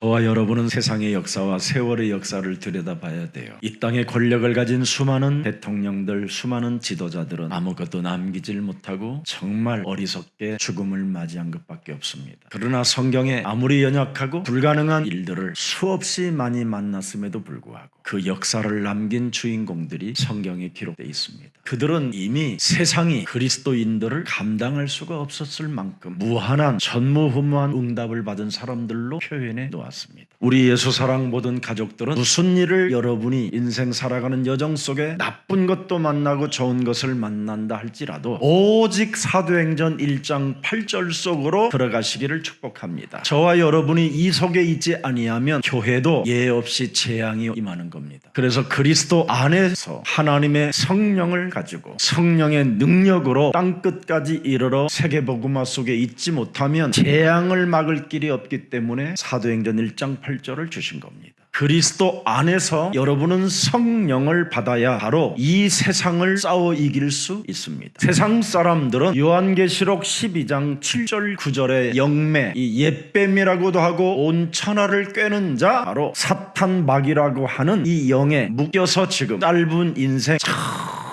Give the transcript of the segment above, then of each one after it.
저와 여러분은 세상의 역사와 세월의 역사를 들여다봐야 돼요. 이 땅에 권력을 가진 수많은 대통령들, 수많은 지도자들은 아무것도 남기질 못하고 정말 어리석게 죽음을 맞이한 것밖에 없습니다. 그러나 성경에 아무리 연약하고 불가능한 일들을 수없이 많이 만났음에도 불구하고 그 역사를 남긴 주인공들이 성경에 기록되어 있습니다. 그들은 이미 세상이 그리스도인들을 감당할 수가 없었을 만큼 무한한 전무후무한 응답을 받은 사람들로 표현해 놓았습니다. 우리 예수사랑 모든 가족들은 무슨 일을 여러분이 인생 살아가는 여정 속에 나쁜 것도 만나고 좋은 것을 만난다 할지라도 오직 사도행전 1장 8절 속으로 들어가시기를 축복합니다. 저와 여러분이 이 속에 있지 아니하면 교회도 예 없이 재앙이 임하는 겁니다. 그래서 그리스도 안에서 하나님의 성령을 가지고 성령의 능력으로 땅끝까지 이르러 세계복음화 속에 있지 못하면 재앙을 막을 길이 없기 때문에 사도행전 1장 8절을 주신 겁니다. 그리스도 안에서 여러분은 성령을 받아야 바로 이 세상을 싸워 이길 수 있습니다. 세상 사람들은 요한계시록 12장 7절 9절의 영매, 이 옛뱀이라고도 하고 온 천하를 꿰는 자, 바로 사탄 마귀라고 하는 이 영에 묶여서 지금 짧은 인생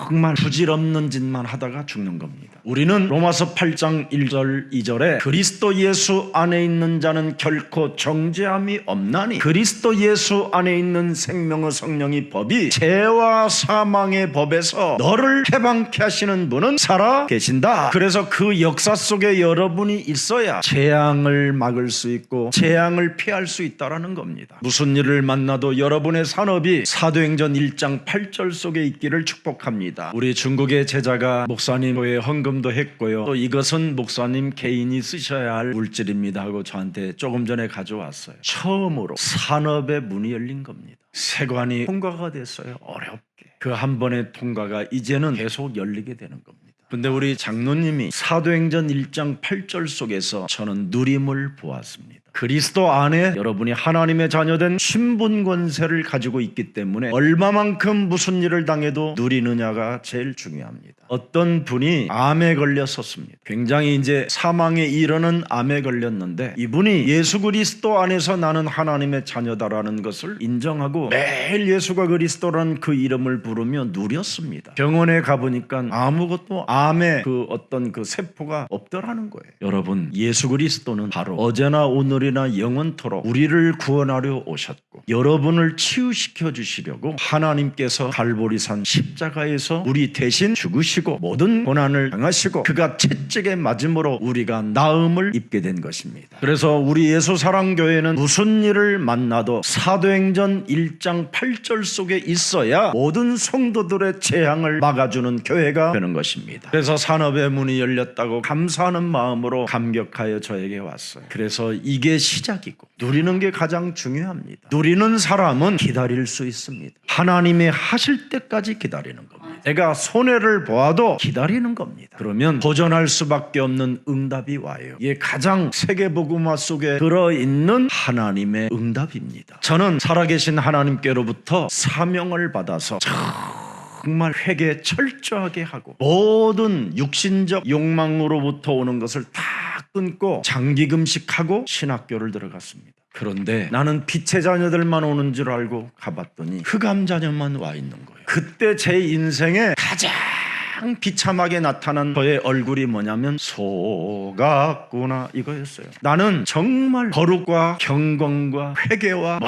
정말 부질없는 짓만 하다가 죽는 겁니다. 우리는 로마서 8장 1절 2절에 그리스도 예수 안에 있는 자는 결코 정죄함이 없나니 그리스도 예수 안에 있는 생명의 성령의 법이 죄와 사망의 법에서 너를 해방케 하시는 분은 살아 계신다. 그래서 그 역사 속에 여러분이 있어야 재앙을 막을 수 있고 재앙을 피할 수 있다는 겁니다. 무슨 일을 만나도 여러분의 산업이 사도행전 1장 8절 속에 있기를 축복합니다. 우리 중국의 제자가 목사님의 헌금도 했고요. 또 이것은 목사님 개인이 쓰셔야 할 물질입니다 하고 저한테 조금 전에 가져왔어요. 처음으로 산업의 문이 열린 겁니다. 세관이 통과가 됐어요. 어렵게. 그 한 번의 통과가 이제는 계속 열리게 되는 겁니다. 근데 우리 장로님이 사도행전 1장 8절 속에서 저는 누림을 보았습니다. 그리스도 안에 여러분이 하나님의 자녀된 신분 권세를 가지고 있기 때문에 얼마만큼 무슨 일을 당해도 누리느냐가 제일 중요합니다. 어떤 분이 암에 걸렸었습니다. 굉장히 이제 사망에 이르는 암에 걸렸는데 이분이 예수 그리스도 안에서 나는 하나님의 자녀다라는 것을 인정하고 매일 예수가 그리스도라는 그 이름을 부르며 누렸습니다. 병원에 가보니까 아무것도 암의 그 어떤 그 세포가 없더라는 거예요. 여러분, 예수 그리스도는 바로 어제나 오늘이나 영원토록 우리를 구원하려 오셨고 여러분을 치유시켜 주시려고 하나님께서 갈보리산 십자가에서 우리 대신 죽으시고 모든 고난을 당하시고 그가 채찍에 맞음으로 우리가 나음을 입게 된 것입니다. 그래서 우리 예수사랑교회는 무슨 일을 만나도 사도행전 1장 8절 속에 있어야 모든 성도들의 재앙을 막아주는 교회가 되는 것입니다. 그래서 산업의 문이 열렸다고 감사하는 마음으로 감격하여 저에게 왔어요. 그래서 이게 시작이고 누리는 게 가장 중요합니다. 누리는 사람은 기다릴 수 있습니다. 하나님이 하실 때까지 기다리는 겁니다. 내가 손해를 보아도 기다리는 겁니다. 그러면 도전할 수밖에 없는 응답이 와요. 이게 가장 세계복음화 속에 들어있는 하나님의 응답입니다. 저는 살아계신 하나님께로부터 사명을 받아서 정말 회개 철저하게 하고 모든 육신적 욕망으로부터 오는 것을 다 끊고 장기 금식하고 신학교를 들어갔습니다. 그런데 나는 빛의 자녀들만 오는 줄 알고 가봤더니 흑암 자녀만 와 있는 거예요. 그때 제 인생에 가장 비참하게 나타난 저의 얼굴이 뭐냐면 속았구나 이거였어요. 나는 정말 거룩과 경건과 회개와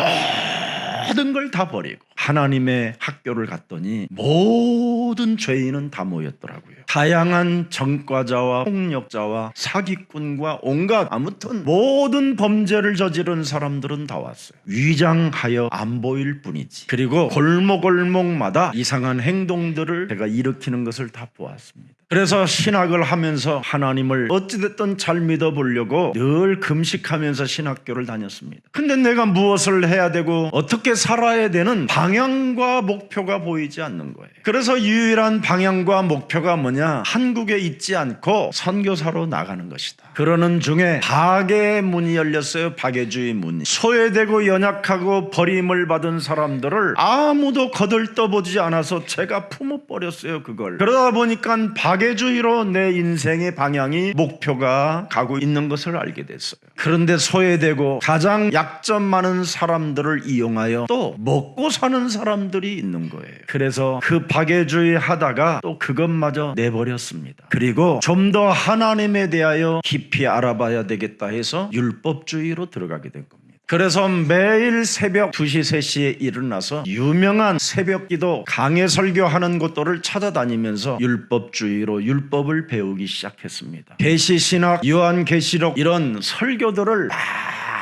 모든 걸 다 버리고 하나님의 학교를 갔더니 모든 죄인은 다 모였더라고요. 다양한 전과자와 폭력자와 사기꾼과 온갖 아무튼 모든 범죄를 저지른 사람들은 다 왔어요. 위장하여 안 보일 뿐이지. 그리고 골목골목마다 이상한 행동들을 제가 일으키는 것을 다 보았습니다. 그래서 신학을 하면서 하나님을 어찌됐든 잘 믿어보려고 늘 금식하면서 신학교를 다녔습니다. 근데 내가 무엇을 해야 되고 어떻게 살아야 되는 방해 방향과 목표가 보이지 않는 거예요. 그래서 유일한 방향과 목표가 뭐냐? 한국에 있지 않고 선교사로 나가는 것이다. 그러는 중에 박해의 문이 열렸어요. 박해주의 문이. 소외되고 연약하고 버림을 받은 사람들을 아무도 거들떠보지 않아서 제가 품어버렸어요. 그걸. 그러다 보니까 박해주의로 내 인생의 방향이 목표가 가고 있는 것을 알게 됐어요. 그런데 소외되고 가장 약점 많은 사람들을 이용하여 또 먹고 사는 사람들이 있는 거예요. 그래서 그 박해주의 하다가 또 그것마저 내버렸습니다. 그리고 좀 더 하나님에 대하여 깊이 알아봐야 되겠다 해서 율법주의로 들어가게 된 겁니다. 그래서 매일 새벽 2시, 3시에 일어나서 유명한 새벽기도 강해 설교하는 곳들을 찾아다니면서 율법주의로 율법을 배우기 시작했습니다. 계시신학, 요한계시록 이런 설교들을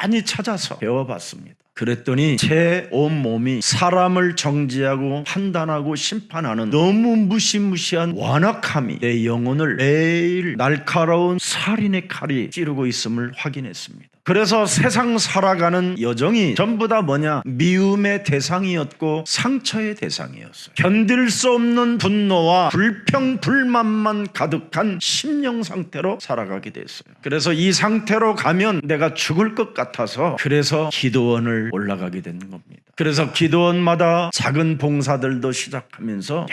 많이 찾아서 배워봤습니다. 그랬더니 제 온몸이 사람을 정죄하고 판단하고 심판하는 너무 무시무시한 완악함이 내 영혼을 매일 날카로운 살인의 칼이 찌르고 있음을 확인했습니다. 그래서 세상 살아가는 여정이 전부 다 뭐냐? 미움의 대상이었고 상처의 대상이었어요. 견딜 수 없는 분노와 불평, 불만만 가득한 심령 상태로 살아가게 됐어요. 그래서 이 상태로 가면 내가 죽을 것 같아서 그래서 기도원을 올라가게 되는 겁니다. 그래서 기도원마다 작은 봉사들도 시작하면서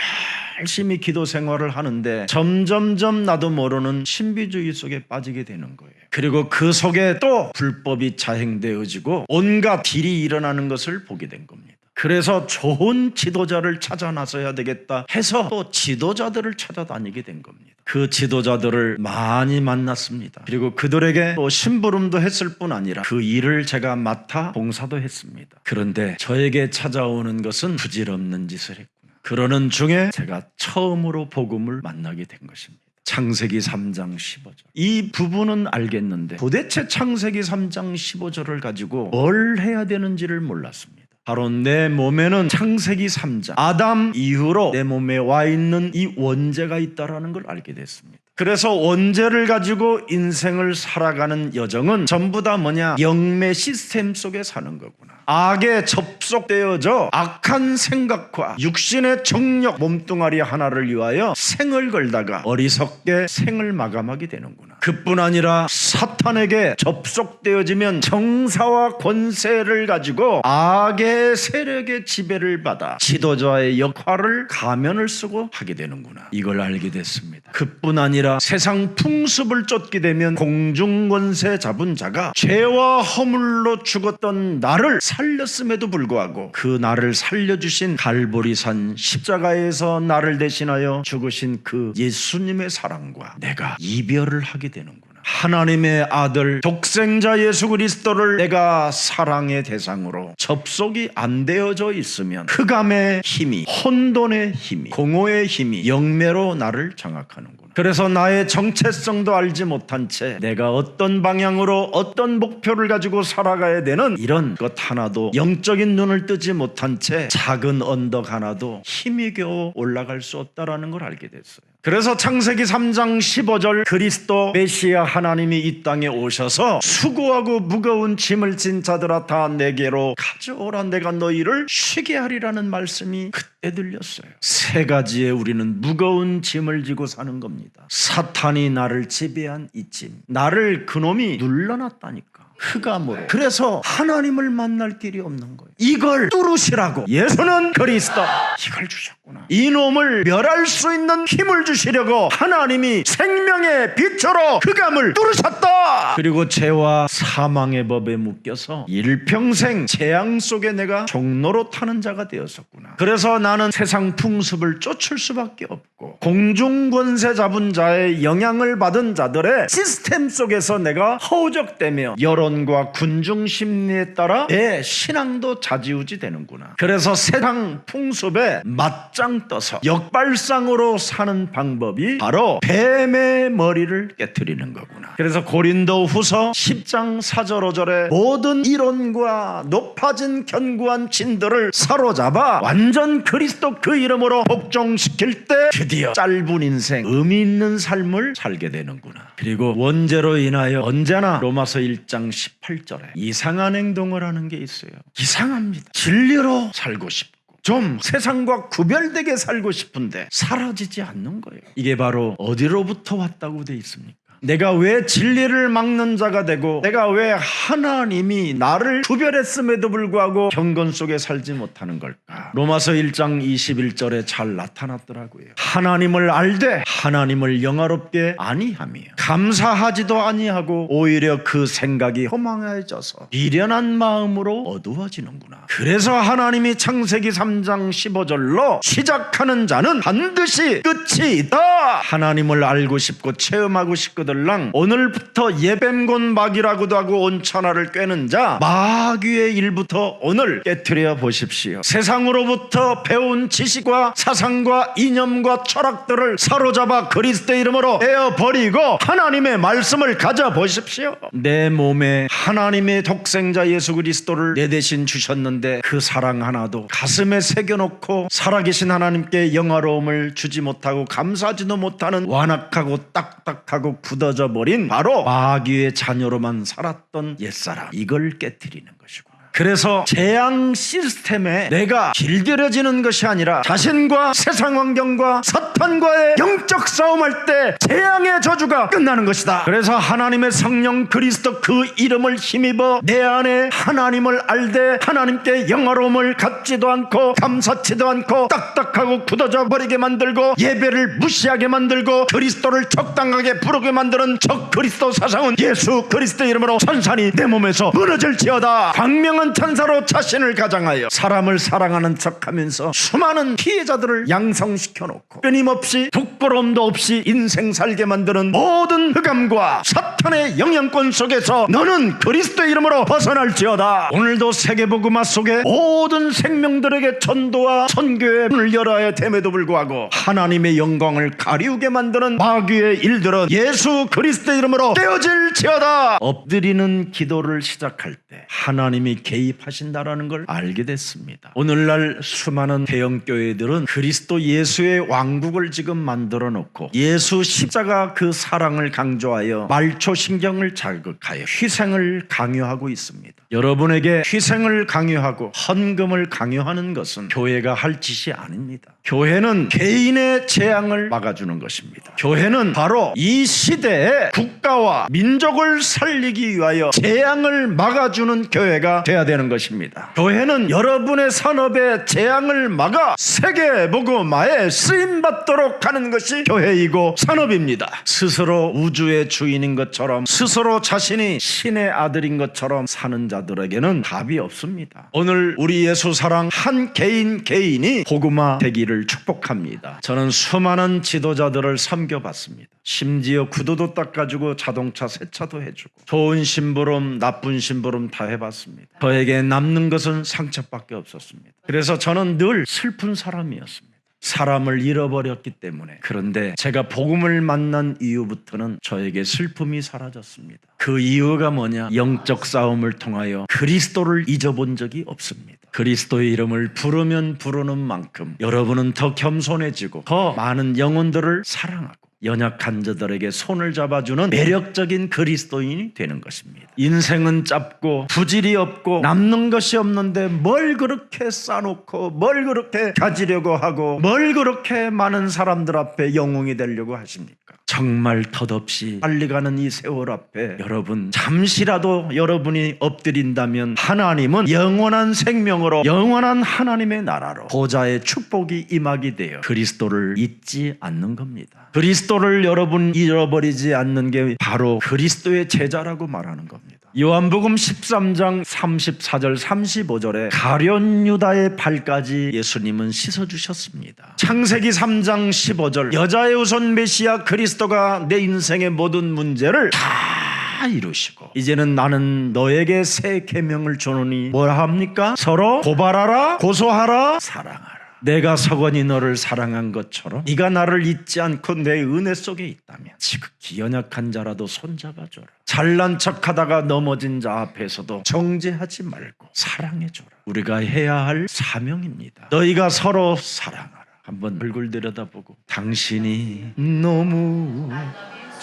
열심히 기도 생활을 하는데 점점점 나도 모르는 신비주의 속에 빠지게 되는 거예요. 그리고 그 속에 또 불법이 자행되어지고 온갖 딜이 일어나는 것을 보게 된 겁니다. 그래서 좋은 지도자를 찾아 나서야 되겠다 해서 또 지도자들을 찾아다니게 된 겁니다. 그 지도자들을 많이 만났습니다. 그리고 그들에게 또 심부름도 했을 뿐 아니라 그 일을 제가 맡아 봉사도 했습니다. 그런데 저에게 찾아오는 것은 부질없는 짓을 했구나. 그러는 중에 제가 처음으로 복음을 만나게 된 것입니다. 창세기 3장 15절. 이 부분은 알겠는데 도대체 창세기 3장 15절을 가지고 뭘 해야 되는지를 몰랐습니다. 바로 내 몸에는 창세기 3장 아담 이후로 내 몸에 와 있는 이 원죄가 있다는 걸 알게 됐습니다. 그래서 원죄를 가지고 인생을 살아가는 여정은 전부 다 뭐냐? 영매 시스템 속에 사는 거구나. 악에 접속되어져 악한 생각과 육신의 정력 몸뚱아리 하나를 위하여 생을 걸다가 어리석게 생을 마감하게 되는구나. 그뿐 아니라 사탄에게 접속되어지면 정사와 권세를 가지고 악의 세력의 지배를 받아 지도자의 역할을 가면을 쓰고 하게 되는구나. 이걸 알게 됐습니다. 그뿐 아니라 세상 풍습을 쫓게 되면 공중권세 잡은 자가 죄와 허물로 죽었던 나를 살렸음에도 불구하고 그 나를 살려주신 갈보리산 십자가에서 나를 대신하여 죽으신 그 예수님의 사랑과 내가 이별을 하게 되는구나. 하나님의 아들 독생자 예수 그리스도를 내가 사랑의 대상으로 접속이 안 되어져 있으면 흑암의 힘이, 혼돈의 힘이, 공허의 힘이 영매로 나를 장악하는구나. 그래서 나의 정체성도 알지 못한 채 내가 어떤 방향으로 어떤 목표를 가지고 살아가야 되는 이런 것 하나도 영적인 눈을 뜨지 못한 채 작은 언덕 하나도 힘이 겨우 올라갈 수 없다는 걸 알게 됐어요. 그래서 창세기 3장 15절 그리스도 메시아 하나님이 이 땅에 오셔서 수고하고 무거운 짐을 진 자들아 다 내게로 가져오라 내가 너희를 쉬게 하리라는 말씀이 그때 들렸어요. 세 가지에 우리는 무거운 짐을 지고 사는 겁니다. 사탄이 나를 지배한 이 짐, 나를 그놈이 눌러놨다니까. 흑암으로. 그래서 하나님을 만날 길이 없는 거예요. 이걸 뚫으시라고 예수는 그리스도 이걸 주셨구나. 이놈을 멸할 수 있는 힘을 주시려고 하나님이 생명의 빛으로 흑암을 뚫으셨다. 그리고 죄와 사망의 법에 묶여서 일평생 재앙 속에 내가 종로로 타는 자가 되었었구나. 그래서 나는 세상 풍습을 쫓을 수밖에 없고 공중권세 잡은 자의 영향을 받은 자들의 시스템 속에서 내가 허우적대며 여론과 군중 심리에 따라 내 신앙도 좌지우지 되는구나. 그래서 세상 풍습에 맞짱 떠서 역발상으로 사는 방법이 바로 뱀의 머리를 깨트리는 거구나. 그래서 고린도 후서 10장 4절 5절에 모든 이론과 높아진 견고한 진들을 사로잡아 완전 그리스도 그 이름으로 복종시킬 때 드디어 짧은 인생 의미 있는 삶을 살게 되는구나. 그리고 원죄로 인하여 언제나 로마서 1장 18절에 이상한 행동을 하는 게 있어요. 이상합니다. 진리로 살고 싶고 좀 세상과 구별되게 살고 싶은데 사라지지 않는 거예요. 이게 바로 어디로부터 왔다고 돼 있습니까? 내가 왜 진리를 막는 자가 되고 내가 왜 하나님이 나를 구별했음에도 불구하고 경건 속에 살지 못하는 걸까? 로마서 1장 21절에 잘 나타났더라고요. 하나님을 알되 하나님을 영화롭게 아니하며 감사하지도 아니하고 오히려 그 생각이 허망해져서 미련한 마음으로 어두워지는구나. 그래서 하나님이 창세기 3장 15절로 시작하는 자는 반드시 끝이 있다. 하나님을 알고 싶고 체험하고 싶거든 오늘부터 예뱀곤막이라고도 하고 온 천하를 꿰는 자 마귀의 일부터 오늘 깨트려 보십시오. 세상으로부터 배운 지식과 사상과 이념과 철학들을 사로잡아 그리스도의 이름으로 떼어버리고 하나님의 말씀을 가져보십시오. 내 몸에 하나님의 독생자 예수 그리스도를 내 대신 주셨는데 그 사랑 하나도 가슴에 새겨놓고 살아계신 하나님께 영화로움을 주지 못하고 감사하지도 못하는 완악하고 딱딱하고 굳어져 버린 바로 마귀의 자녀로만 살았던 옛사람, 이걸 깨트리는 것이구나. 그래서 재앙 시스템에 내가 길들여지는 것이 아니라 자신과 세상 환경과 사탄과의 영적 싸움할 때 재앙의 저주가 끝나는 것이다. 그래서 하나님의 성령 그리스도 그 이름을 힘입어 내 안에 하나님을 알되 하나님께 영화로움을 갖지도 않고 감사치도 않고 딱딱하고 굳어져 버리게 만들고 예배를 무시하게 만들고 그리스도를 적당하게 부르게 만드는 적 그리스도 사상은 예수 그리스도 이름으로 산산이 내 몸에서 무너질지어다. 광명한 천사로 자신을 가장하여 사람을 사랑하는 척하면서 수많은 피해자들을 양성시켜 놓고 끊임없이 부끄러움도 없이 인생 살게 만드는 모든 흑암과 사탄의 영향권 속에서 너는 그리스도의 이름으로 벗어날지어다. 오늘도 세계복음화 속에 모든 생명들에게 전도와 선교의 문을 열어야 됨에도 불구하고 하나님의 영광을 가리우게 만드는 마귀의 일들은 예수 그리스도의 이름으로 떼어질지어다. 엎드리는 기도를 시작할 때 하나님이 개입하신다라는 걸 알게 됐습니다. 오늘날 수많은 대형교회들은 그리스도 예수의 왕국을 지금 만들어 놓고 예수 십자가 그 사랑을 강조하여 말초신경을 자극하여 희생을 강요하고 있습니다. 여러분에게 희생을 강요하고 헌금을 강요하는 것은 교회가 할 짓이 아닙니다. 교회는 개인의 재앙을 막아주는 것입니다. 교회는 바로 이 시대에 국가와 민족을 살리기 위하여 재앙을 막아주는 교회가 되어야 되는 것입니다. 교회는 여러분의 산업의 재앙을 막아 세계복음화에 쓰임받도록 하는 것이 교회이고 산업입니다. 스스로 우주의 주인인 것처럼 스스로 자신이 신의 아들인 것처럼 사는 자들에게는 답이 없습니다. 오늘 우리 예수사랑 한 개인이 복음화 되기를 축복합니다. 저는 수많은 지도자들을 섬겨봤습니다. 심지어 구두도 닦아주고 자동차 세차도 해주고 좋은 심부름 나쁜 심부름 다 해봤습니다. 저에게 남는 것은 상처밖에 없었습니다. 그래서 저는 늘 슬픈 사람이었습니다. 사람을 잃어버렸기 때문에. 그런데 제가 복음을 만난 이후부터는 저에게 슬픔이 사라졌습니다. 그 이유가 뭐냐? 영적 싸움을 통하여 그리스도를 잊어본 적이 없습니다. 그리스도의 이름을 부르면 부르는 만큼 여러분은 더 겸손해지고 더 많은 영혼들을 사랑하고 연약한 자들에게 손을 잡아주는 매력적인 그리스도인이 되는 것입니다. 인생은 짧고 부질이 없고 남는 것이 없는데 뭘 그렇게 싸놓고 뭘 그렇게 가지려고 하고 뭘 그렇게 많은 사람들 앞에 영웅이 되려고 하십니까? 정말 덧없이 빨리 가는 이 세월 앞에 여러분 잠시라도 여러분이 엎드린다면 하나님은 영원한 생명으로 영원한 하나님의 나라로 보좌의 축복이 임하게 되어 그리스도를 잊지 않는 겁니다. 그리스도를 여러분 잃어버리지 않는 게 바로 그리스도의 제자라고 말하는 겁니다. 요한복음 13장 34절 35절에 가룟 유다의 발까지 예수님은 씻어주셨습니다. 창세기 3장 15절 여자의 후손 메시아 그리스도가 내 인생의 모든 문제를 다 이루시고 이제는 나는 너에게 새 계명을 주노니 뭘 합니까? 서로 고발하라 고소하라 사랑하라. 내가 서건이 너를 사랑한 것처럼 네가 나를 잊지 않고 내 은혜 속에 있다면 지극히 연약한 자라도 손잡아줘라. 잘난 척하다가 넘어진 자 앞에서도 정죄하지 말고 사랑해줘라. 우리가 해야 할 사명입니다. 너희가 서로 사랑하라. 한번 얼굴 들여다보고 당신이 너무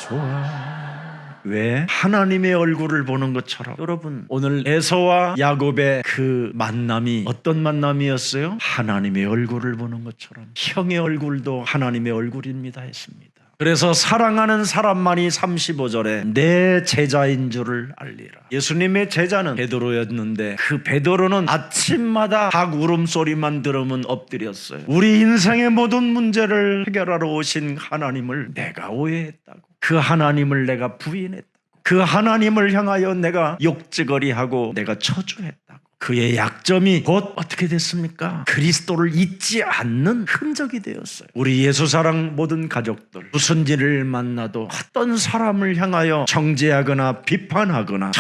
좋아 왜? 하나님의 얼굴을 보는 것처럼. 여러분, 오늘 에서와 야곱의 그 만남이 어떤 만남이었어요? 하나님의 얼굴을 보는 것처럼. 형의 얼굴도 하나님의 얼굴입니다 했습니다. 그래서 사랑하는 사람만이 35절에 내 제자인 줄을 알리라. 예수님의 제자는 베드로였는데 그 베드로는 아침마다 닭 울음소리만 들으면 엎드렸어요. 우리 인생의 모든 문제를 해결하러 오신 하나님을 내가 오해했다고. 그 하나님을 내가 부인했다고. 그 하나님을 향하여 내가 욕지거리하고 내가 저주했다고. 그의 약점이 곧 어떻게 됐습니까? 그리스도를 잊지 않는 흔적이 되었어요. 우리 예수사랑 모든 가족들, 무슨 일을 만나도 어떤 사람을 향하여 정죄하거나 비판하거나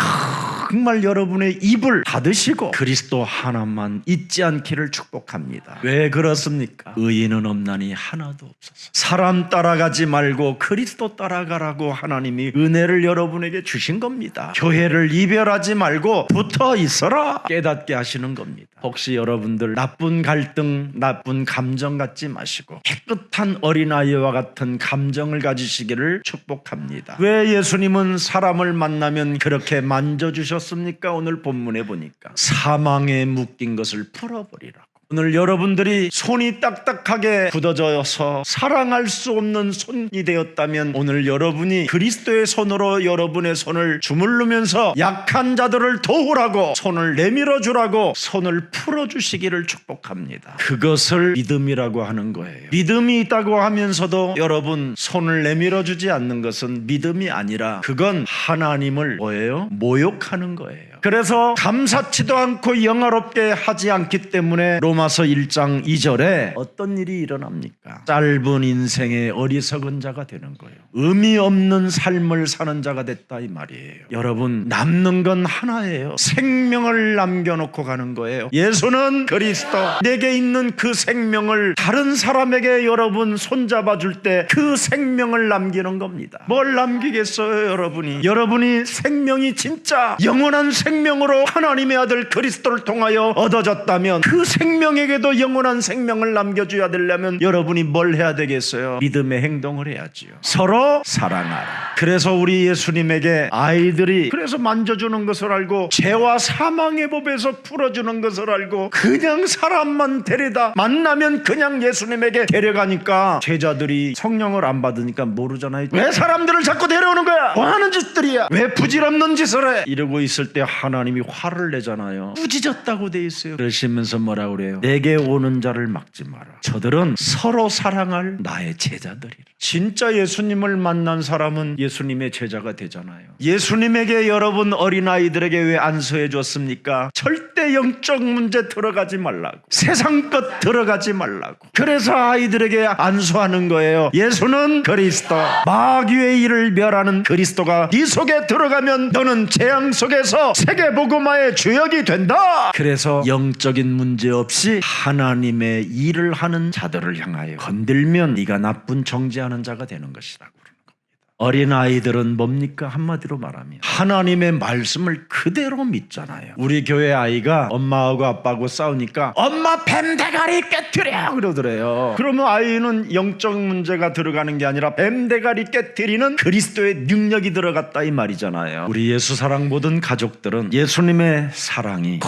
정말 여러분의 입을 닫으시고 그리스도 하나만 잊지 않기를 축복합니다. 왜 그렇습니까? 의인은 없나니 하나도 없어서. 사람 따라가지 말고 그리스도 따라가라고 하나님이 은혜를 여러분에게 주신 겁니다. 교회를 이별하지 말고 붙어 있어라 깨닫게 하시는 겁니다. 혹시 여러분들 나쁜 갈등, 나쁜 감정 갖지 마시고 깨끗한 어린아이와 같은 감정을 가지시기를 축복합니다. 왜 예수님은 사람을 만나면 그렇게 만져주셨습니까? 오늘 본문에 보니까 사망에 묶인 것을 풀어버리라고. 오늘 여러분들이 손이 딱딱하게 굳어져서 사랑할 수 없는 손이 되었다면 오늘 여러분이 그리스도의 손으로 여러분의 손을 주물르면서 약한 자들을 도우라고 손을 내밀어 주라고 손을 풀어주시기를 축복합니다. 그것을 믿음이라고 하는 거예요. 믿음이 있다고 하면서도 여러분 손을 내밀어 주지 않는 것은 믿음이 아니라 그건 하나님을 뭐예요? 모욕하는 거예요. 그래서 감사치도 않고 영화롭게 하지 않기 때문에 로마서 1장 2절에 어떤 일이 일어납니까? 짧은 인생의 어리석은 자가 되는 거예요. 의미 없는 삶을 사는 자가 됐다 이 말이에요. 여러분, 남는 건 하나예요. 생명을 남겨놓고 가는 거예요. 예수는 그리스도. 내게 있는 그 생명을 다른 사람에게 여러분 손잡아 줄 때 그 생명을 남기는 겁니다. 뭘 남기겠어요 여러분이? 여러분이 생명이 진짜 영원한 생명으로 하나님의 아들 그리스도를 통하여 얻어졌다면 그 생명에게도 영원한 생명을 남겨줘야 되려면 여러분이 뭘 해야 되겠어요? 믿음의 행동을 해야지요. 서로 사랑하라. 그래서 우리 예수님에게 아이들이 그래서 만져주는 것을 알고 죄와 사망의 법에서 풀어주는 것을 알고 그냥 사람만 데려다 만나면 그냥 예수님에게 데려가니까 제자들이 성령을 안 받으니까 모르잖아요. 왜 사람들을 자꾸 데려오는 거야? 뭐 하는 짓들이야? 왜 부질없는 짓을 해? 이러고 있을 때 하나님이 화를 내잖아요. 꾸짖었다고 돼 있어요. 그러시면서 뭐라 그래요? 내게 오는 자를 막지 마라. 저들은 서로 사랑할 나의 제자들이라. 진짜 예수님을 만난 사람은 예수님의 제자가 되잖아요. 예수님에게 여러분 어린아이들에게 왜 안수해 줬습니까? 절대 영적 문제 들어가지 말라고, 세상 것 들어가지 말라고. 그래서 아이들에게 안수하는 거예요. 예수는 그리스도, 마귀의 일을 멸하는 그리스도가 네 속에 들어가면 너는 재앙 속에서 세계복음화의 주역이 된다. 그래서 영적인 문제 없이 하나님의 일을 하는 자들을 향하여 건들면 네가 나쁜 정죄하는 자가 되는 것이라고 그러는 겁니다. 어린아이들은 뭡니까? 한마디로 말하면 하나님의 말씀을 그대로 믿잖아요. 우리 교회 아이가 엄마하고 아빠하고 싸우니까 엄마 뱀대가리 깨트려 그러더래요. 그러면 아이는 영적 문제가 들어가는 게 아니라 뱀대가리 깨트리는 그리스도의 능력이 들어갔다 이 말이잖아요. 우리 예수사랑 모든 가족들은 예수님의 사랑이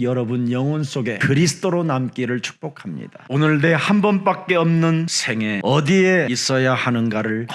여러분 영혼 속에 그리스도로 남기를 축복합니다. 오늘 내 한 번밖에 없는 생에 어디에 있어야 하는가를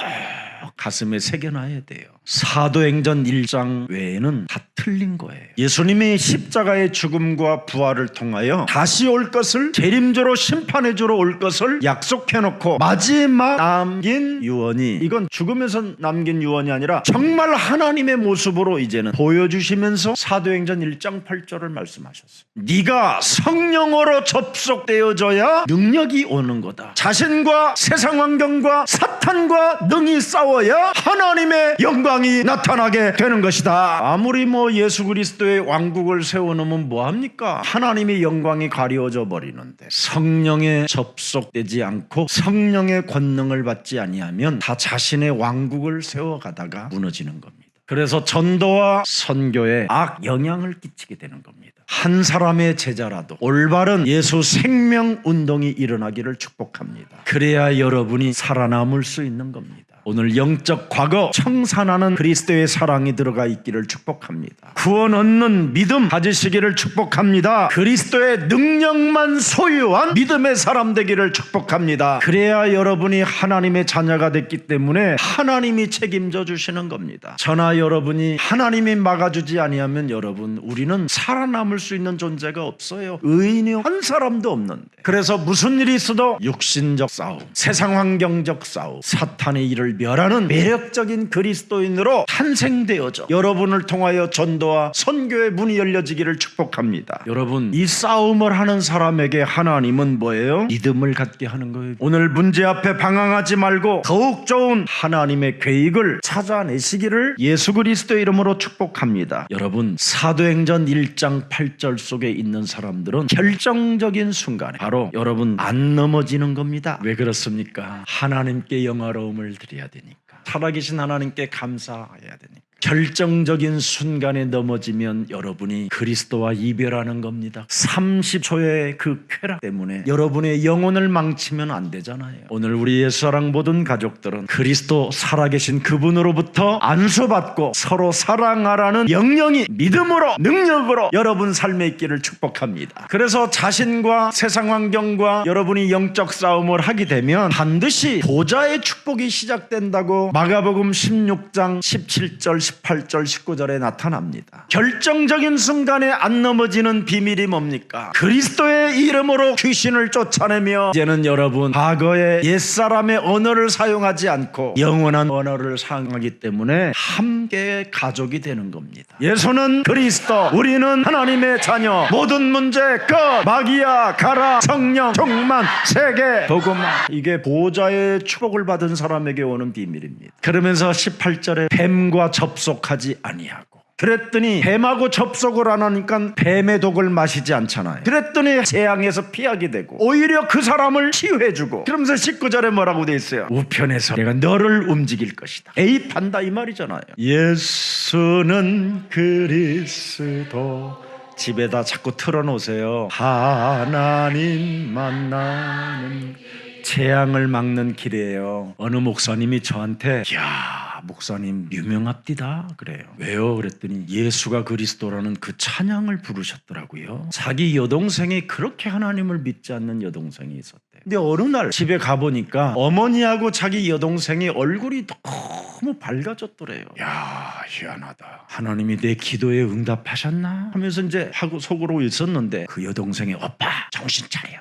가슴에 새겨놔야 돼요. 사도행전 1장 외에는 다 틀린 거예요. 예수님이 십자가의 죽음과 부활을 통하여 다시 올 것을, 재림주로 심판해주러 올 것을 약속해놓고 마지막 남긴 유언이, 이건 죽으면서 남긴 유언이 아니라 정말 하나님의 모습으로 이제는 보여주시면서 사도행전 1장 8절을 말씀하셨어요. 네가 성령으로 접속되어져야 능력이 오는 거다. 자신과 세상 환경과 사탄과 능히 싸워야 하나님의 영광이 나타나게 되는 것이다. 아무리 예수 그리스도의 왕국을 세워놓으면 뭐합니까? 하나님의 영광이 가려져 버리는데 성령에 접속되지 않고 성령의 권능을 받지 아니하면 다 자신의 왕국을 세워가다가 무너지는 겁니다. 그래서 전도와 선교에 악 영향을 끼치게 되는 겁니다. 한 사람의 제자라도 올바른 예수 생명 운동이 일어나기를 축복합니다. 그래야 여러분이 살아남을 수 있는 겁니다. 오늘 영적 과거 청산하는 그리스도의 사랑이 들어가 있기를 축복합니다. 구원 얻는 믿음 가지시기를 축복합니다. 그리스도의 능력만 소유한 믿음의 사람 되기를 축복합니다. 그래야 여러분이 하나님의 자녀가 됐기 때문에 하나님이 책임져 주시는 겁니다. 저나 여러분이 하나님이 막아주지 아니하면 여러분, 우리는 살아남을 수 있는 존재가 없어요. 의인이 한 사람도 없는데. 그래서 무슨 일이 있어도 육신적 싸움, 세상 환경적 싸움, 사탄의 일을 멸하는 매력적인 그리스도인으로 탄생되어져 여러분을 통하여 전도와 선교의 문이 열려지기를 축복합니다. 여러분, 이 싸움을 하는 사람에게 하나님은 뭐예요? 믿음을 갖게 하는 거예요. 오늘 문제 앞에 방황하지 말고 더욱 좋은 하나님의 계획을 찾아내시기를 예수 그리스도의 이름으로 축복합니다. 여러분, 사도행전 1장 8절 속에 있는 사람들은 결정적인 순간에 바로 여러분 안 넘어지는 겁니다. 왜 그렇습니까? 하나님께 영화로움을 드려야 되니까, 살아계신 하나님께 감사해야 되니까. 결정적인 순간에 넘어지면 여러분이 그리스도와 이별하는 겁니다. 30초의 그 쾌락 때문에 여러분의 영혼을 망치면 안 되잖아요. 오늘 우리 예수사랑 모든 가족들은 그리스도 살아계신 그분으로부터 안수받고 서로 사랑하라는 명령이 믿음으로 능력으로 여러분 삶에 있기를 축복합니다. 그래서 자신과 세상 환경과 여러분이 영적 싸움을 하게 되면 반드시 보좌의 축복이 시작된다고 마가복음 16장 17절 18절 19절에 나타납니다. 결정적인 순간에 안 넘어지는 비밀이 뭡니까? 그리스도의 이름으로 귀신을 쫓아내며 이제는 여러분 과거의 옛사람의 언어를 사용하지 않고 영원한 언어를 사용하기 때문에 함께 가족이 되는 겁니다. 예수는 그리스도, 우리는 하나님의 자녀. 모든 문제 끝. 마귀야 가라. 성령 충만, 세계 복음화. 이게 보좌의 축복을 받은 사람에게 오는 비밀입니다. 그러면서 18절에 뱀과 접속하지 아니하고, 그랬더니 뱀하고 접속을 안 하니까 뱀의 독을 마시지 않잖아요. 그랬더니 재앙에서 피하게 되고 오히려 그 사람을 치유해주고, 그러면서 19절에 뭐라고 돼 있어요? 우편에서 내가 너를 움직일 것이다. 개입한다 이 말이잖아요. 예수는 그리스도. 집에다 자꾸 틀어놓으세요. 하나님 만나는 재앙을 막는 길이에요. 어느 목사님이 저한테 야 목사님 유명합디다 그래요. 왜요? 그랬더니 예수가 그리스도라는 그 찬양을 부르셨더라고요. 자기 여동생이 그렇게 하나님을 믿지 않는 여동생이 있었대. 근데 어느 날 집에 가보니까 어머니하고 자기 여동생이 얼굴이 너무 밝아졌더래요. 야 희한하다. 하나님이 내 기도에 응답하셨나 하면서 이제 하고 속으로 있었는데 그 여동생이 오빠 정신 차려.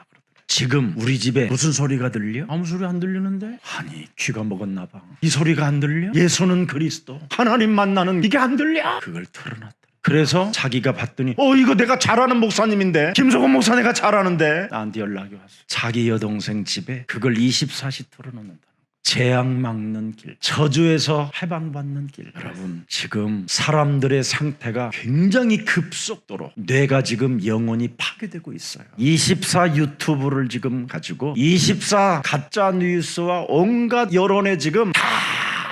지금 우리 집에 무슨 소리가 들려? 아무 소리 안 들리는데? 아니 귀가 먹었나 봐. 이 소리가 안 들려? 예수는 그리스도, 하나님 만나는 이게 안 들려? 그걸 틀어놨다. 그래서 자기가 봤더니 이거 내가 잘 아는 목사님인데, 김석원 목사 내가 잘 아는데, 나한테 연락이 왔어. 자기 여동생 집에 그걸 24시 틀어놓는다. 재앙 막는 길, 저주에서 해방받는 길. 여러분 지금 사람들의 상태가 굉장히 급속도로 뇌가 지금 영혼이 파괴되고 있어요. 24 유튜브를 지금 가지고 24 가짜 뉴스와 온갖 여론에 지금 다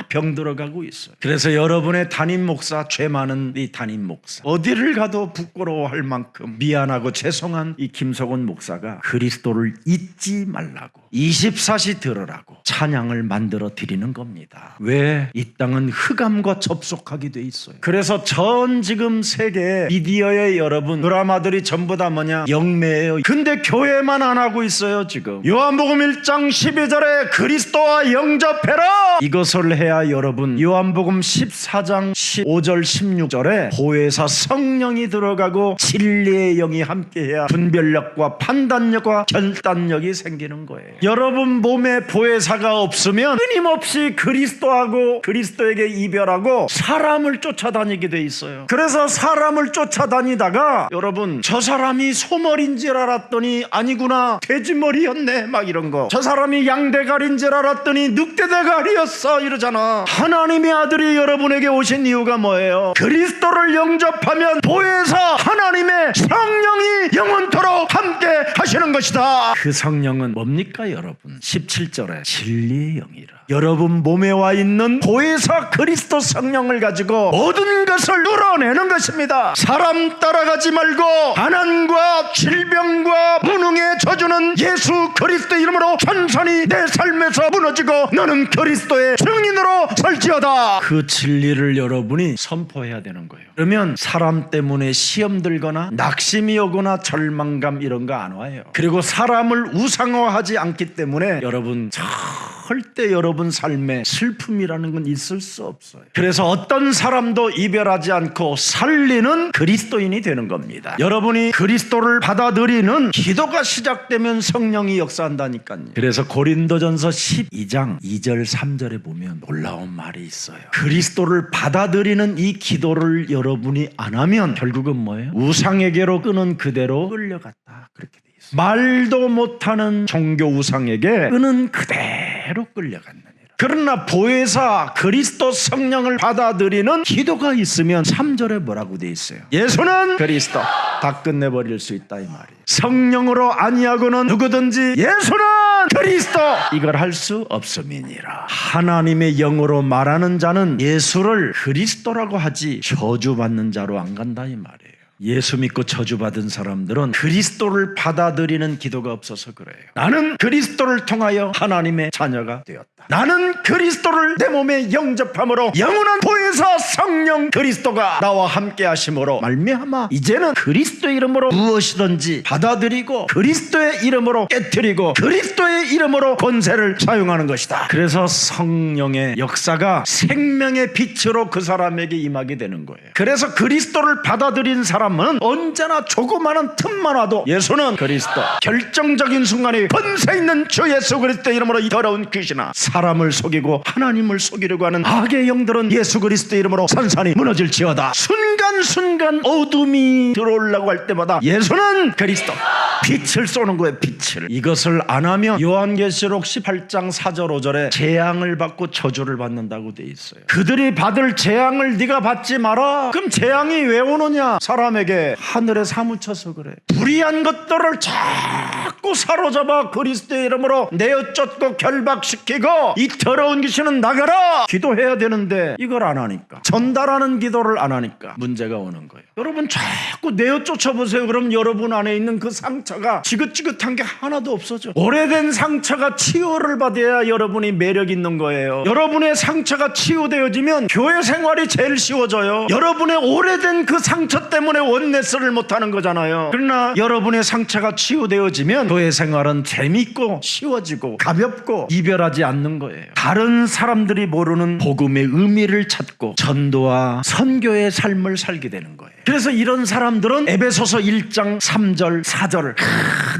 병들어가고 있어요. 그래서 여러분의 담임 목사, 죄 많은 이 담임 목사, 어디를 가도 부끄러워할 만큼 미안하고 죄송한 이 김석원 목사가 그리스도를 잊지 말라고 24시 들으라고 찬양을 만들어 드리는 겁니다. 왜? 이 땅은 흑암과 접속하게 돼 있어요. 그래서 전 지금 세계 미디어에 여러분 드라마들이 전부 다 뭐냐? 영매예요. 근데 교회만 안 하고 있어요 지금. 요한복음 1장 12절에 그리스도와 영접해라, 이것을 해야 여러분 요한복음 14장 15절 16절에 보혜사 성령이 들어가고 진리의 영이 함께해야 분별력과 판단력과 결단력이 생기는 거예요. 여러분 몸에 보혜사가 없으면 끊임없이 그리스도하고 그리스도에게 이별하고 사람을 쫓아다니게 돼 있어요. 그래서 사람을 쫓아다니다가 여러분 저 사람이 소머리인 줄 알았더니 아니구나 돼지머리였네 막 이런 거, 저 사람이 양대가리인 줄 알았더니 늑대대가리였어 이러잖아. 하나님의 아들이 여러분에게 오신 이유가 뭐예요? 그리스도를 영접하면 보혜사 하나님의 성령이 영원토록 함께 하시는 것이다. 그 성령은 뭡니까 여러분? 17절에 진리의 영이라. 여러분 몸에 와 있는 보혜사 그리스도 성령을 가지고 모든 것을 뚫어내는 것입니다. 사람 따라가지 말고 가난과 질병과 무능의 저주는 예수 그리스도 이름으로 천천히 내 삶에서 무너지고 너는 그리스도의 증인으로 설지어다. 그 진리를 여러분이 선포해야 되는 거예요. 그러면 사람 때문에 시험 들거나 낙심이 오거나 절망감 이런 거 안 와요. 그리고 사람을 우상화하지 않기 때문에 여러분 절대 여러분 삶에 슬픔이라는 건 있을 수 없어요. 그래서 어떤 사람도 이별하지 않고 살리는 그리스도인이 되는 겁니다. 여러분이 그리스도를 받아들이는 기도가 시작되면 성령이 역사한다니까요. 그래서 고린도전서 12장 2절 3절에 보면 놀라운 말이 있어요. 그리스도를 받아들이는 이 기도를 여러분이 안 하면 결국은 뭐예요? 우상에게로 끄는 그대로 끌려갔다. 그렇게 돼 있어요. 말도 못하는 종교 우상에게 끄는 그대로 끌려갔느니라. 그러나 보혜사 그리스도 성령을 받아들이는 기도가 있으면 3절에 뭐라고 돼 있어요? 예수는 그리스도. 다 끝내버릴 수 있다 이 말이에요. 성령으로 아니하고는 누구든지 예수는 그리스도 이걸 할 수 없음이니라. 하나님의 영으로 말하는 자는 예수를 그리스도라고 하지 저주받는 자로 안 간다 이 말이에요. 예수 믿고 저주받은 사람들은 그리스도를 받아들이는 기도가 없어서 그래요. 나는 그리스도를 통하여 하나님의 자녀가 되었다. 나는 그리스도를 내 몸에 영접함으로 영원한 보혜사 성령 그리스도가 나와 함께 하심으로 말미암아 이제는 그리스도 이름으로 무엇이든지 받아들이고 그리스도의 이름으로 깨트리고 그리스도의 이름으로 권세를 사용하는 것이다. 그래서 성령의 역사가 생명의 빛으로 그 사람에게 임하게 되는 거예요. 그래서 그리스도를 받아들인 사람은 언제나 조그마한 틈만 와도 예수는 그리스도, 결정적인 순간에 권세 있는 주 예수 그리스도 이름으로 이 더러운 귀신아, 사람을 속이고 하나님을 속이려고 하는 악의 영들은 예수 그리스도 이름으로 산산이 무너질지어다. 순간순간 어둠이 들어오려고 할 때마다 예수는 그리스도, 빛을 쏘는 거예요. 빛을. 이것을 안 하면 요한계시록 18장 4절 5절에 재앙을 받고 저주를 받는다고 돼 있어요. 그들이 받을 재앙을 네가 받지 마라. 그럼 재앙이 왜 오느냐? 사람에게 하늘에 사무쳐서 그래. 불의한 것들을 자꾸 사로잡아 그리스도의 이름으로 내어쫓고 결박시키고 이 더러운 귀신은 나가라 기도해야 되는데 이걸 안 하니까, 전달하는 기도를 안 하니까 문제가 오는 거예요. 여러분 자꾸 내어쫓아 보세요. 그럼 여러분 안에 있는 그 상처가 지긋지긋한 게 하나도 없어져. 오래된 상처가 치유를 받아야 여러분이 매력 있는 거예요. 여러분의 상처가 치유되어지면 교회 생활이 제일 쉬워져요. 여러분의 오래된 그 상처 때문에 원네스를 못하는 거잖아요. 그러나 여러분의 상처가 치유되어지면 교회 생활은 재밌고 쉬워지고 가볍고 이별하지 않는 거예요. 다른 사람들이 모르는 복음의 의미를 찾고 전도와 선교의 삶을 살게 되는 거예요. 그래서 이런 사람들은 에베소서 1장 3절 4절을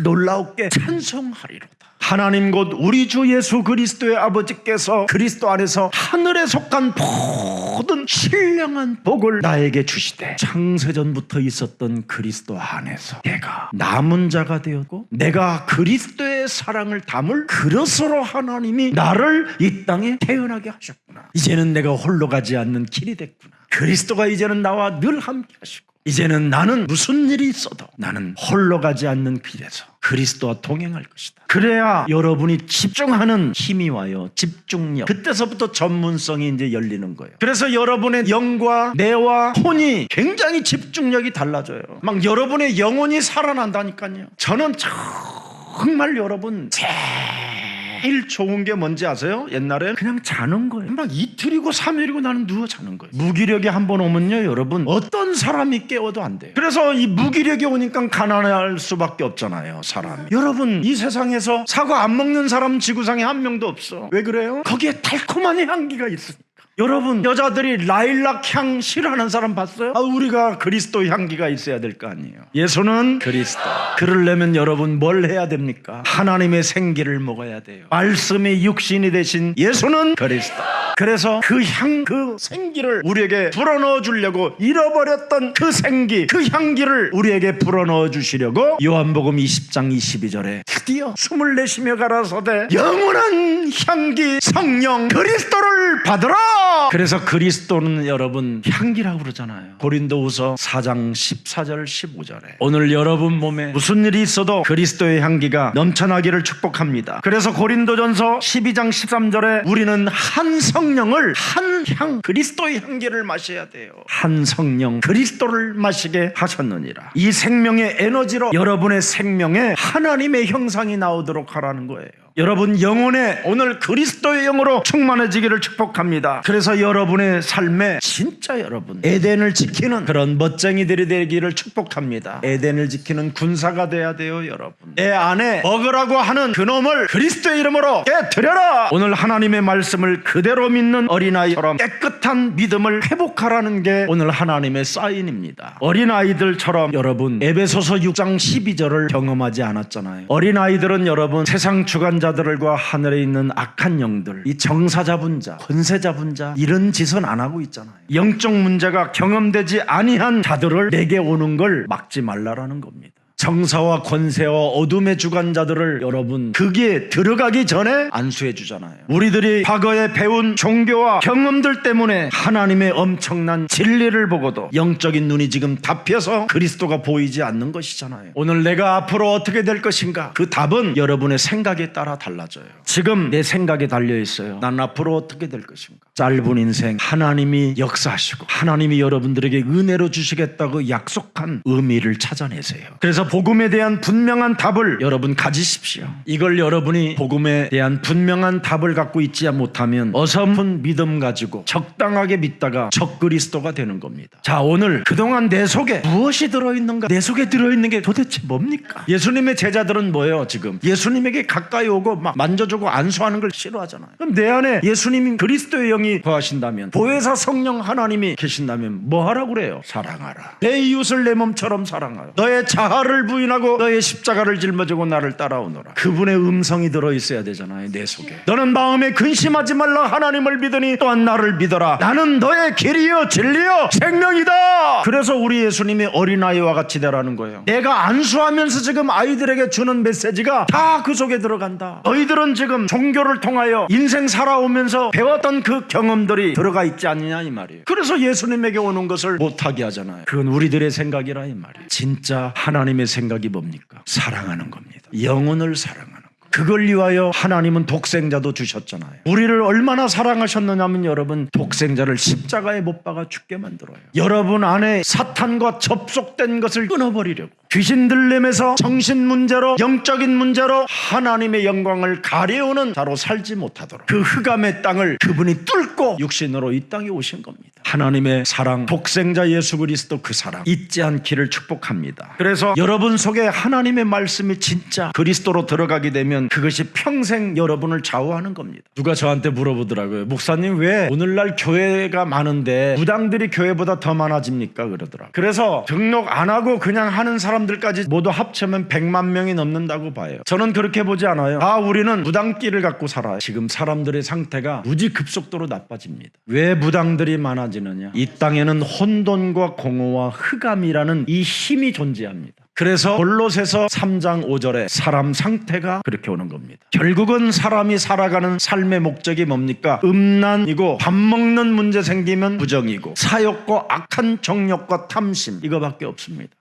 놀라웠게 찬송하리로다. 하나님 곧 우리 주 예수 그리스도의 아버지께서 그리스도 안에서 하늘에 속한 모든 신령한 복을 나에게 주시되 창세전부터 있었던 그리스도 안에서 내가 남은 자가 되었고 내가 그리스도의 사랑을 담을 그릇으로 하나님이 나를 이 땅에 태어나게 하셨구나. 이제는 내가 홀로 가지 않는 길이 됐구나. 그리스도가 이제는 나와 늘 함께 하시고 이제는 나는 무슨 일이 있어도 나는 홀로 가지 않는 길에서 그리스도와 동행할 것이다. 그래야 여러분이 집중하는 힘이 와요. 집중력. 그때서부터 전문성이 이제 열리는 거예요. 그래서 여러분의 영과 뇌와 혼이 굉장히 집중력이 달라져요. 막 여러분의 영혼이 살아난다니까요. 저는 정말 여러분 제일 좋은 게 뭔지 아세요? 옛날엔 그냥 자는 거예요. 막 이틀이고 3일이고 나는 누워 자는 거예요. 무기력이 한번 오면요 여러분 어떤 사람이 깨워도 안 돼요. 그래서 이 무기력이 오니까 가난할 수밖에 없잖아요 사람이. 여러분 이 세상에서 사과 안 먹는 사람 지구상에 한 명도 없어. 왜 그래요? 거기에 달콤한 향기가 있으니까. 여러분 여자들이 라일락 향 싫어하는 사람 봤어요? 우리가 그리스도 향기가 있어야 될 거 아니에요. 예수는 그리스도. 그러려면 여러분 뭘 해야 됩니까? 하나님의 생기를 먹어야 돼요. 말씀이 육신이 되신 예수는 그리스도. 그래서 그 생기를 우리에게 불어넣어 주려고 잃어버렸던 그 생기, 그 향기를 우리에게 불어넣어 주시려고 요한복음 20장 22절에 드디어 숨을 내쉬며 가라사대 영원한 향기 성령 그리스도를 받으라. 그래서 그리스도는 여러분 향기라고 그러잖아요. 고린도후서 4장 14절 15절에 오늘 여러분 몸에 무슨 일이 있어도 그리스도의 향기가 넘쳐나기를 축복합니다. 그래서 고린도전서 12장 13절에 우리는 한 성령을 한 향 그리스도의 향기를 마셔야 돼요. 한 성령 그리스도를 마시게 하셨느니라. 이 생명의 에너지로 여러분의 생명에 하나님의 형상이 나오도록 하라는 거예요. 여러분 영혼에 오늘 그리스도의 영으로 충만해지기를 축복합니다. 그래서 여러분의 삶에 진짜 여러분 에덴을 지키는 그런 멋쟁이들이 되기를 축복합니다. 에덴을 지키는 군사가 돼야 돼요. 여러분 내 안에 먹으라고 하는 그놈을 그리스도의 이름으로 깨뜨려라. 오늘 하나님의 말씀을 그대로 믿는 어린아이처럼 깨끗한 믿음을 회복하라는 게 오늘 하나님의 사인입니다. 어린아이들처럼 여러분 에베소서 6장 12절을 경험하지 않았잖아요. 어린아이들은 여러분 세상 주관자들과 하늘에 있는 악한 영들, 이 정사 잡은 자, 권세 잡은 자 이런 짓은 안 하고 있잖아요. 영적 문제가 경험되지 아니한 자들을 내게 오는 걸 막지 말라라는 겁니다. 정사와 권세와 어둠의 주관자들을 여러분 거기에 들어가기 전에 안수해 주잖아요. 우리들이 과거에 배운 종교와 경험들 때문에 하나님의 엄청난 진리를 보고도 영적인 눈이 지금 닫혀서 그리스도가 보이지 않는 것이잖아요. 오늘 내가 앞으로 어떻게 될 것인가? 그 답은 여러분의 생각에 따라 달라져요. 지금 내 생각에 달려 있어요. 난 앞으로 어떻게 될 것인가? 짧은 인생 하나님이 역사하시고 하나님이 여러분들에게 은혜로 주시겠다고 약속한 의미를 찾아내세요. 그래서 복음에 대한 분명한 답을 여러분 가지십시오. 이걸 여러분이 복음에 대한 분명한 답을 갖고 있지 못하면 어설픈 믿음 가지고 적당하게 믿다가 적그리스도가 되는 겁니다. 자, 오늘 그동안 내 속에 무엇이 들어있는가? 내 속에 들어있는 게 도대체 뭡니까? 예수님의 제자들은 뭐예요? 지금 예수님에게 가까이 오고 막 만져주고 안수하는 걸 싫어하잖아요. 그럼 내 안에 예수님 그리스도의 영이 거하신다면, 보혜사 성령 하나님이 계신다면 뭐 하라고 그래요? 사랑하라. 내 이웃을 내 몸처럼 사랑하라. 너의 자아를 부인하고 너의 십자가를 짊어지고 나를 따라오너라. 그분의 음성이 들어있어야 되잖아요. 내 속에. 너는 마음에 근심하지 말라. 하나님을 믿으니 또한 나를 믿어라. 나는 너의 길이요 진리요 생명이다. 그래서 우리 예수님이 어린아이와 같이 되라는 거예요. 내가 안수하면서 지금 아이들에게 주는 메시지가 다 그 속에 들어간다. 너희들은 지금 종교를 통하여 인생 살아오면서 배웠던 그 경험들이 들어가 있지 않느냐 이 말이에요. 그래서 예수님에게 오는 것을 못하게 하잖아요. 그건 우리들의 생각이라 이 말이에요. 진짜 하나님의 생각이 뭡니까? 사랑하는 겁니다. 영혼을 사랑하는 것. 그걸 위하여 하나님은 독생자도 주셨잖아요. 우리를 얼마나 사랑하셨느냐면 여러분 독생자를 십자가에 못 박아 죽게 만들어요. 여러분 안에 사탄과 접속된 것을 끊어버리려고 귀신 들림에서 정신 문제로 영적인 문제로 하나님의 영광을 가려오는 자로 살지 못하도록 그 흑암의 땅을 그분이 뚫고 육신으로 이 땅에 오신 겁니다. 하나님의 사랑, 독생자 예수 그리스도 그 사랑 잊지 않기를 축복합니다. 그래서 여러분 속에 하나님의 말씀이 진짜 그리스도로 들어가게 되면 그것이 평생 여러분을 좌우하는 겁니다. 누가 저한테 물어보더라고요. 목사님 왜 오늘날 교회가 많은데 무당들이 교회보다 더 많아집니까? 그러더라고요. 그래서 등록 안 하고 그냥 하는 사람들까지 모두 합치면 100만 명이 넘는다고 봐요. 저는 그렇게 보지 않아요. 우리는 무당끼를 갖고 살아요. 지금 사람들의 상태가 무지 급속도로 나빠집니다. 왜 무당들이 많아지느냐? 이 땅에는 혼돈과 공허와 흑암이라는 이 힘이 존재합니다. 그래서 골로새서 3장 5절에 사람 상태가 그렇게 오는 겁니다. 결국은 사람이 살아가는 삶의 목적이 뭡니까? 음란이고 밥 먹는 문제 생기면 부정이고 사욕과 악한 정욕과 탐심 이거밖에 없습니다.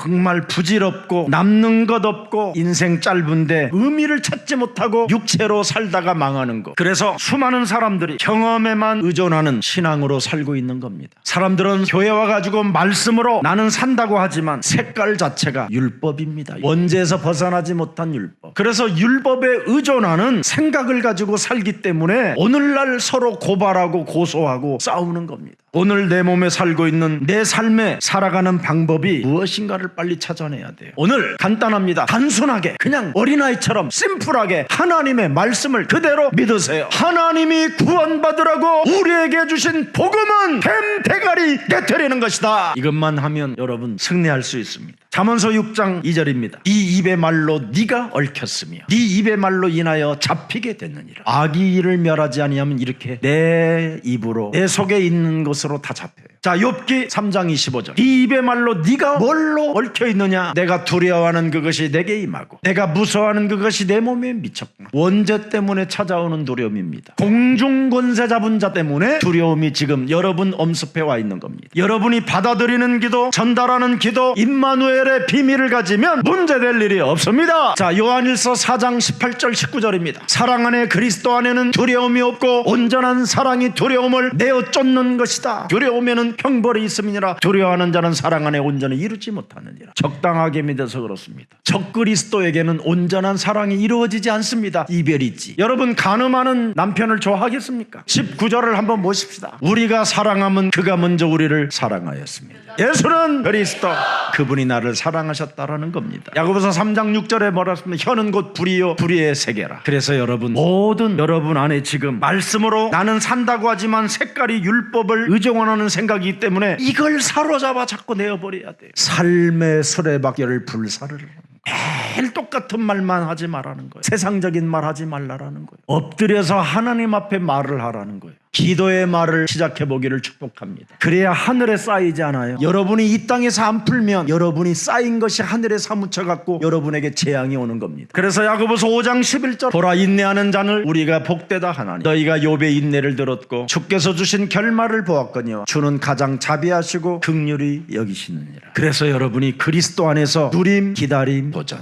정말 부질없고 남는 것 없고 인생 짧은데 의미를 찾지 못하고 육체로 살다가 망하는 것. 그래서 수많은 사람들이 경험에만 의존하는 신앙으로 살고 있는 겁니다. 사람들은 교회 와가지고 말씀으로 나는 산다고 하지만 색깔 자체가 율법입니다. 원죄에서 벗어나지 못한 율법. 그래서 율법에 의존하는 생각을 가지고 살기 때문에 오늘날 서로 고발하고 고소하고 싸우는 겁니다. 오늘 내 몸에 살고 있는 내 삶에 살아가는 방법이 무엇인가를 빨리 찾아내야 돼요. 오늘 간단합니다. 단순하게 그냥 어린아이처럼 심플하게 하나님의 말씀을 그대로 믿으세요. 하나님이 구원받으라고 우리에게 주신 복음은 뱀 대가리 깨트리는 것이다. 이것만 하면 여러분 승리할 수 있습니다. 잠언서 6장 2절입니다. 네 입의 말로 네가 얽혔으며 네 입의 말로 인하여 잡히게 됐느니라. 악이 이를 멸하지 아니하면 이렇게 내 입으로 내 속에 있는 것으로 다 잡혀요. 자, 욥기 3장 25절. 네 입의 말로 네가 뭘로 얽혀 있느냐? 내가 두려워하는 그것이 내게 임하고 내가 무서워하는 그것이 내 몸에 미쳤구나. 원죄 때문에 찾아오는 두려움입니다. 공중 권세 잡은 자 때문에 두려움이 지금 여러분 엄습해 와 있는 겁니다. 여러분이 받아들이는 기도, 전달하는 기도, 임마누엘의 비밀을 가지면 문제될 일이 없습니다. 자, 요한일서 4장 18절 19절입니다. 사랑 안에 그리스도 안에는 두려움이 없고 온전한 사랑이 두려움을 내어 쫓는 것이다. 두려움에는 형벌이 있음이니라. 두려워하는 자는 사랑 안에 온전히 이루지 못하느니라. 적당하게 믿어서 그렇습니다. 적그리스도에게는 온전한 사랑이 이루어지지 않습니다. 이별이 있지. 여러분, 간음하는 남편을 좋아하겠습니까? 19절을 한번 보십시다. 우리가 사랑하면 그가 먼저 우리를 사랑하였습니다. 예수는 그리스도, 그분이 나를 사랑하셨다라는 겁니다. 야고보서 3장 6절에 뭐라 했습니까? 혀는 곧 불이요 불의의 세계라. 그래서 여러분, 모든 여러분 안에 지금 말씀으로 나는 산다고 하지만 색깔이 율법을 의존하는 생각이기 때문에 이걸 사로잡아 자꾸 내어버려야 돼요. 삶의 수레바퀴를 불사르는 매일 똑같은 말만 하지 말라는 거예요. 세상적인 말 하지 말라는 거예요. 엎드려서 하나님 앞에 말을 하라는 거예요. 기도의 말을 시작해보기를 축복합니다. 그래야 하늘에 쌓이지 않아요. 여러분이 이 땅에서 안 풀면 여러분이 쌓인 것이 하늘에 사무쳐갖고 여러분에게 재앙이 오는 겁니다. 그래서 야고보서 5장 11절, 보라 인내하는 자를 우리가 복되다 하나니 너희가 욥의 인내를 들었고 주께서 주신 결말을 보았거니와 주는 가장 자비하시고 긍휼히 여기시느니라. 그래서 여러분이 그리스도 안에서 누림, 기다림, 도전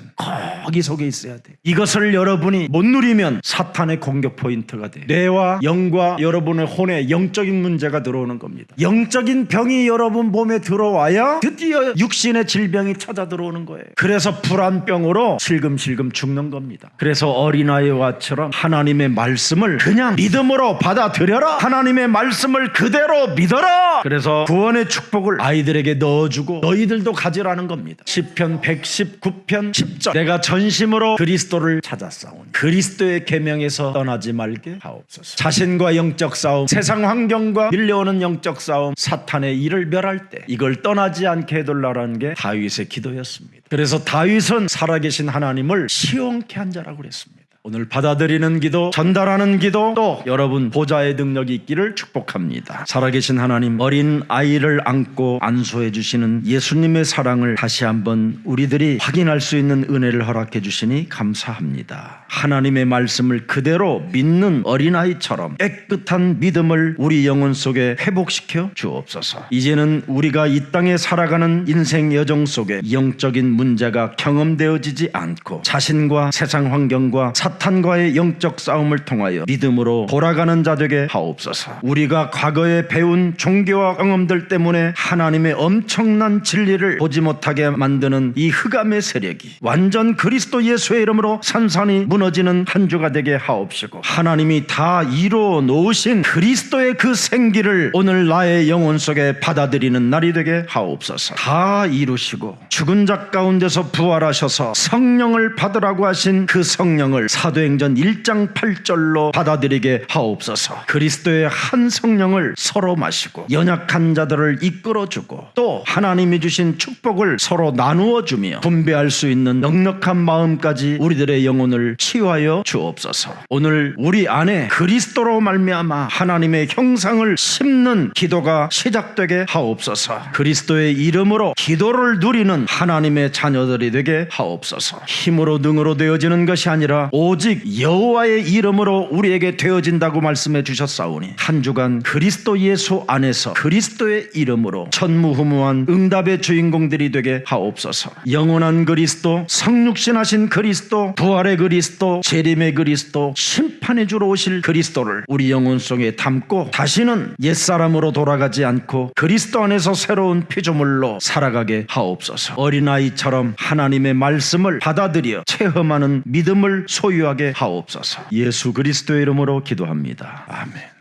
거기 속에 있어야 돼요. 이것을 여러분이 못 누리면 사탄의 공격 포인트가 돼요. 뇌와 영과 여러분의 혼에 영적인 문제가 들어오는 겁니다. 영적인 병이 여러분 몸에 들어와야 드디어 육신의 질병이 찾아 들어오는 거예요. 그래서 불안병으로 슬금슬금 죽는 겁니다. 그래서 어린아이와처럼 하나님의 말씀을 그냥 믿음으로 받아들여라. 하나님의 말씀을 그대로 믿어라. 그래서 구원의 축복을 아이들에게 넣어주고 너희들도 가지라는 겁니다. 시편 119편 10절, 내가 전심으로 그리스도를 찾았사오니 그리스도의 계명에서 떠나지 말게 하옵소서. 자신과 영적 싸움, 세상 환경과 밀려오는 영적 싸움, 사탄의 일을 멸할 때 이걸 떠나지 않게 해둘라라는 게 다윗의 기도였습니다. 그래서 다윗은 살아계신 하나님을 시온케 한 자라고 그랬습니다. 오늘 받아들이는 기도, 전달하는 기도, 또 여러분 보좌의 능력이 있기를 축복합니다. 살아계신 하나님, 어린 아이를 안고 안수해 주시는 예수님의 사랑을 다시 한번 우리들이 확인할 수 있는 은혜를 허락해 주시니 감사합니다. 하나님의 말씀을 그대로 믿는 어린아이처럼 깨끗한 믿음을 우리 영혼 속에 회복시켜 주옵소서. 이제는 우리가 이 땅에 살아가는 인생 여정 속에 영적인 문제가 경험되어지지 않고 자신과 세상 환경과 사탄과의 영적 싸움을 통하여 믿음으로 돌아가는 자 되게 하옵소서. 우리가 과거에 배운 종교와 경험들 때문에 하나님의 엄청난 진리를 보지 못하게 만드는 이 흑암의 세력이 완전 그리스도 예수의 이름으로 산산이 무너지는 한 주가 되게 하옵시고, 하나님이 다 이루어 놓으신 그리스도의 그 생기를 오늘 나의 영혼 속에 받아들이는 날이 되게 하옵소서. 다 이루시고 죽은 자 가운데서 부활하셔서 성령을 받으라고 하신 그 성령을 사도행전 1장 8절로 받아들이게 하옵소서. 그리스도의 한 성령을 서로 마시고 연약한 자들을 이끌어주고 또 하나님이 주신 축복을 서로 나누어 주며 분배할 수 있는 넉넉한 마음까지 우리들의 영혼을 치유하여 주옵소서. 오늘 우리 안에 그리스도로 말미암아 하나님의 형상을 심는 기도가 시작되게 하옵소서. 그리스도의 이름으로 기도를 누리는 하나님의 자녀들이 되게 하옵소서. 힘으로 능으로 되어지는 것이 아니라 오직 여호와의 이름으로 우리에게 되어진다고 말씀해 주셨사오니 한 주간 그리스도 예수 안에서 그리스도의 이름으로 전무후무한 응답의 주인공들이 되게 하옵소서. 영원한 그리스도, 성육신하신 그리스도, 부활의 그리스도, 재림의 그리스도, 심판의 주로 오실 그리스도를 우리 영혼 속에 담고 다시는 옛사람으로 돌아가지 않고 그리스도 안에서 새로운 피조물로 살아가게 하옵소서. 어린아이처럼 하나님의 말씀을 받아들여 체험하는 믿음을 소유하게 하옵소서. 예수 그리스도의 이름으로 기도합니다. 아멘.